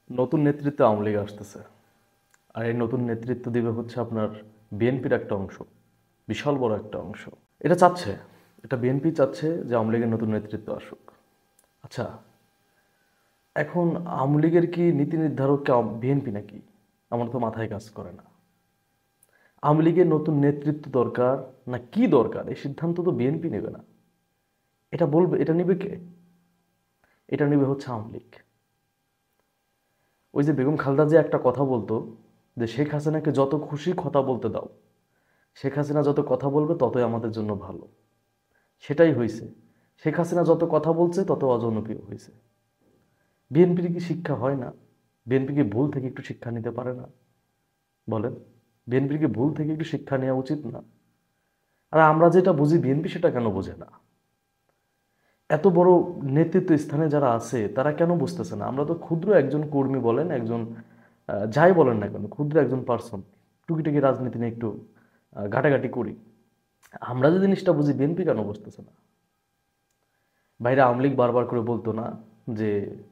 নতুন নেতৃত্বে আওয়ামী লীগ আসতেছে। আর এই নতুন নেতৃত্ব দিবে হচ্ছে আপনার বিএনপির একটা অংশ, বিশাল বড় একটা অংশ। এটা চাচ্ছে, এটা বিএনপি চাচ্ছে যে আওয়ামী লীগের নতুন নেতৃত্ব আসুক। আচ্ছা, এখন আওয়ামী লীগের কি নীতি নির্ধারক বিএনপি নাকি? আমার তো মাথায় কাজ করে না। আওয়ামী লীগের নতুন নেতৃত্ব দরকার না কি দরকার, এই সিদ্ধান্ত তো বিএনপি নেবে না। এটা বলবে, এটা নেবে কে? এটা নেবে হচ্ছে আওয়ামী লীগ। ওই যে বেগম খালেদা যে একটা কথা বলতো যে শেখ হাসিনাকে যত খুশি কথা বলতে দাও, শেখ হাসিনা যত কথা বলবে ততই আমাদের জন্য ভালো। সেটাই হয়েছে। শেখ হাসিনা যত কথা বলছে তত অজনপ্রিয় হয়েছে। বিএনপির কি শিক্ষা হয় না? বিএনপি কি ভুল থেকে একটু শিক্ষা নিতে পারে না? বলেন, বিএনপির কি ভুল থেকে একটু শিক্ষা নেওয়া উচিত না? আর আমরা যেটা বুঝি বিএনপি সেটা কেন বোঝে না? এত বড় নেতৃত্ব স্থানে যারা আছে তারা কেন বুঝতেছে না? আমরা তো ক্ষুদ্র একজন কর্মী বলেন, একজন যাই বলেন না কেন, ক্ষুদ্র একজন পার্সন, টুকিটাকি রাজনীতি নিয়ে একটু ঘাটাঘাটি করি। আমরা যে জিনিসটা বুঝি বিএনপি কেন বুঝতেছে না? বাইরে আওয়ামী লীগ বারবার করে বলতো না যে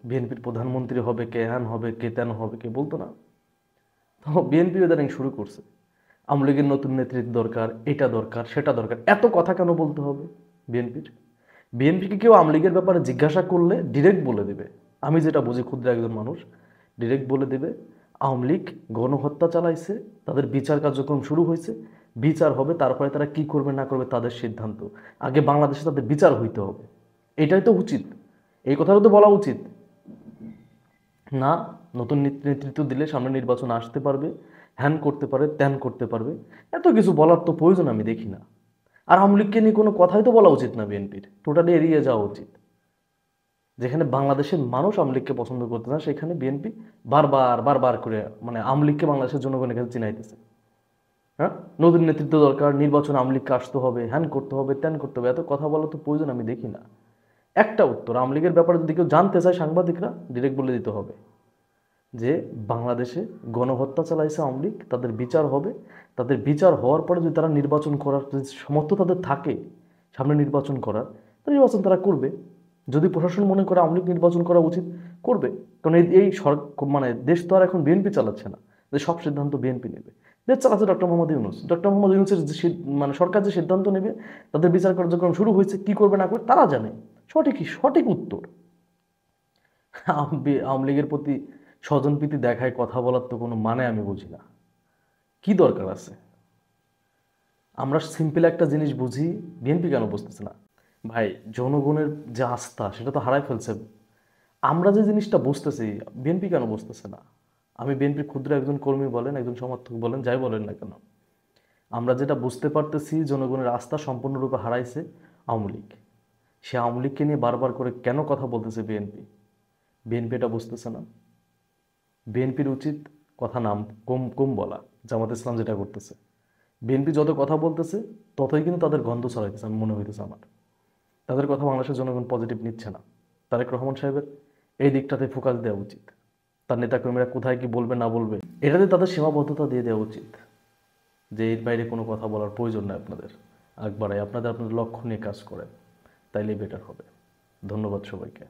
বিএনপির প্রধানমন্ত্রী হবে কে, হ্যান হবে কে, তেন হবে কে, বলতো না? তো বিএনপি ইদানিং শুরু করছে আওয়ামী লীগের নতুন নেতৃত্ব দরকার, এটা দরকার, সেটা দরকার। এত কথা কেন বলতে হবে বিএনপির? বিএনপিকে কেউ আওয়ামী লীগের ব্যাপারে জিজ্ঞাসা করলে ডিরেক্ট বলে দেবে, আমি যেটা বুঝি ক্ষুদ্র একজন মানুষ, ডিরেক্ট বলে দেবে আওয়ামী লীগ গণহত্যা চালাইছে, তাদের বিচার কার্যক্রম শুরু হয়েছে, বিচার হবে, তারপরে তারা কি করবে না করবে তাদের সিদ্ধান্ত। আগে বাংলাদেশে তাদের বিচার হইতে হবে। এটাই তো উচিত, এই কথাটা তো বলা উচিত না? নতুন নেতৃত্ব দিলে সামনে নির্বাচন আসতে পারবে, হ্যান করতে পারে, ত্যান করতে পারবে, এত কিছু বলার তো প্রয়োজন আমি দেখি না। আর আওয়ামী লীগকে নিয়ে কোনো কথাই তো বলা উচিত না, বিএনপির টোটালি এড়িয়ে যাওয়া উচিত। যেখানে বাংলাদেশের মানুষ আওয়ামী লীগকে পছন্দ করতে না, সেখানে বিএনপি বারবার বারবার করে মানে আওয়ামী লীগকে বাংলাদেশের জনগণের কাছে চিনাইতেছে। হ্যাঁ, নতুন নেতৃত্ব দরকার, নির্বাচন আওয়ামী লীগকে আসতে হবে, হ্যান করতে হবে, ত্যান করতে হবে, এত কথা বলার তো প্রয়োজন আমি দেখি না। একটা উত্তর, আওয়ামী লীগের ব্যাপারে যদি কেউ জানতে চায় সাংবাদিকরা ডিরেক্ট বলে দিতে হবে যে বাংলাদেশে গণহত্যা চালাইছে আওয়ামী লীগ, তাদের বিচার হবে, তাদের বিচার হওয়ার পরে যদি তারা নির্বাচন করার যদি সামর্থ্য তাদের থাকে সামনে নির্বাচন করার, তো নির্বাচন তারা করবে। যদি প্রশাসন মনে করে আওয়ামী লীগ নির্বাচন করা উচিত, করবে। কারণ এই মানে দেশ তো আর এখন বিএনপি চালাচ্ছে না যে সব সিদ্ধান্ত বিএনপি নেবে। দেশ চালাচ্ছে ডক্টর মোহাম্মদ ইউনূস। ডক্টর মোহাম্মদ ইউনূসের যে মানে সরকার যে সিদ্ধান্ত নেবে, তাদের বিচার কার্যক্রম শুরু হয়েছে, কি করবে না করবে তারা জানে। সঠিকই সঠিক উত্তর। আওয়ামী লীগের প্রতি স্বজনপ্রীতি দেখায় কথা বলার তো কোনো মানে আমি বুঝি না। কি দরকার আছে? আমরা সিম্পল একটা জিনিস বুঝি, বিএনপি কেন বুঝতেছে না? ভাই, জনগণের যে আস্থা সেটা তো হারাই ফেলছে। আমরা যে জিনিসটা বুঝতেছি, বিএনপি কেন বুঝতেছে না? আমি বিএনপির ক্ষুদ্র একজন কর্মী বলেন, একজন সমর্থক বলেন, যাই বলেন না কেন, আমরা যেটা বুঝতে পারতেছি জনগণের আস্থা সম্পূর্ণরূপে হারাইছে আওয়ামী লীগ। সে আওয়ামী লীগকে নিয়ে বারবার করে কেন কথা বলতেছে বিএনপি? বিএনপি এটা বুঝতেছে না। বিএনপির উচিত কথা নাম কম কম বলা। জামাত ইসলাম যেটা করতেছে, বিএনপি যত কথা বলতেছে ততই কিন্তু তাদের গন্ধ ছড়াইতেছে, আমি মনে হইতেছে আমার। তাদের কথা বাংলাদেশের জনগণ পজিটিভ নিচ্ছে না। তারেক রহমান সাহেবের এই দিকটাতে ফোকাস দেওয়া উচিত। তার নেতাকর্মীরা কোথায় কি বলবে না বলবে, এটাতে তাদের সীমাবদ্ধতা দিয়ে দেওয়া উচিত, যে এর বাইরে কোনো কথা বলার প্রয়োজন নেই আপনাদের। আগ বাড়াই আপনাদের আপনাদের লক্ষ্য নিয়ে কাজ করেন, তাইলেই বেটার হবে। ধন্যবাদ সবাইকে।